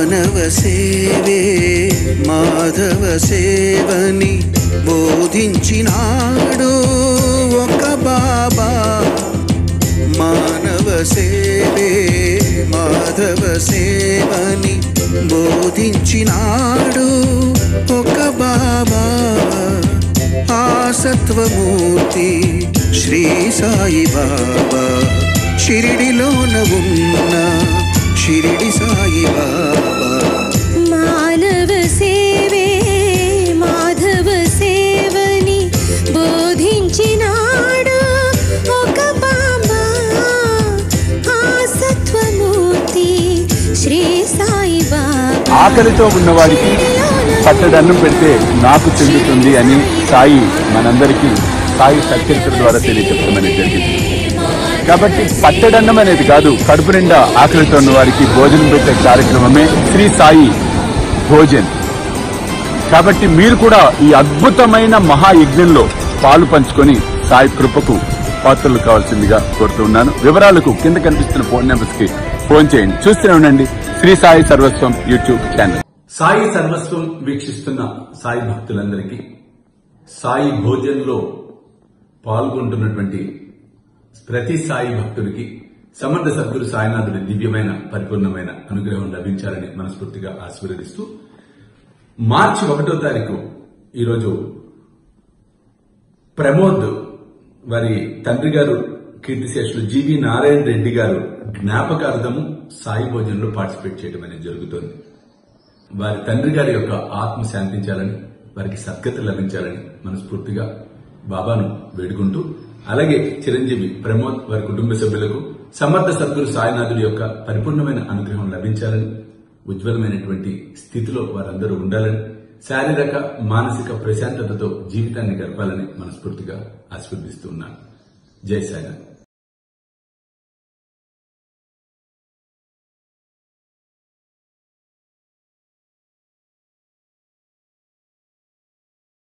మానవ సేవే మాధవ సేవని బోధించినాడు ఒక బాబా. మానవ సేవే మాధవ సేవని బోధించినాడు ఒక బాబా. ఆ సత్వమూర్తి శ్రీ సాయి బాబా, షిరిడిలోన ఉన్న షిరిడి సాయి బాబా. మానవ సేవే మాధవ సేవని బోధించినాడు ఒక బాబా. ఆ సత్వమూర్తి శ్రీ సాయి బాబా. ఆకలితో ఉన్నవారికి పట్టడన్నం పెడితే నాకు చెందుతుంది అని సాయి మనందరికీ సాయి సత్చరిత్ర ద్వారా తెలియజెప్పమని జరిగింది. కాబట్టి పట్టడన్నం అనేది కాదు, కడుపు నిండా ఆకలితో ఉన్న వారికి భోజనం పెట్టే కార్యక్రమమే శ్రీ సాయి భోజన్. కాబట్టి మీరు కూడా ఈ అద్భుతమైన మహాయజ్ఞంలో పాలు పంచుకొని సాయి కృపకు పాత్రలు కావాల్సిందిగా కోరుతున్నాను. వివరాలకు కింద కనిపిస్తున్న ఫోన్ నెంబర్స్ కి ఫోన్ చేయండి. చూస్తూనే ఉండండి శ్రీ సాయి సర్వస్వం యూట్యూబ్ ఛానల్. సాయి సర్వస్వం వీక్షిస్తున్న సాయి భక్తులందరికీ సాయి భోజన్లో పాల్గొంటున్నటువంటి ప్రతి సాయి భక్తుడికి సమర్థ సద్గురు సాయినాథుడి దివ్యమైన పరిపూర్ణమైన అనుగ్రహం లభించాలని మనస్ఫూర్తిగా ఆశీర్వదిస్తూ, మార్చి 1వ తారీఖు ఈరోజు ప్రమోద్ వారి తండ్రి గారు కీర్తిశేషులు జీవి నారాయణ రెడ్డి గారు జ్ఞాపకార్థము సాయి భోజనంలో పార్టిసిపేట్ చేయడం అనేది జరుగుతోంది. వారి తండ్రి గారి యొక్క ఆత్మ శాంతించాలని, వారికి సద్గతి లభించాలని మనస్ఫూర్తిగా బాబాను వేడుకుంటూ, అలాగే చిరంజీవి ప్రమోద్ వారి కుటుంబ సభ్యులకు సమర్థ సద్గురు సాయినాథుడి యొక్క పరిపూర్ణమైన అనుగ్రహం లభించాలని, ఉజ్వలమైనటువంటి స్థితిలో వారందరూ ఉండాలని, శారీరక మానసిక ప్రశాంతతతో జీవితాన్ని గడపాలని మనస్ఫూర్తిగా ఆశీర్వదిస్తూ ఉన్నాను. జై సాయినాథ్.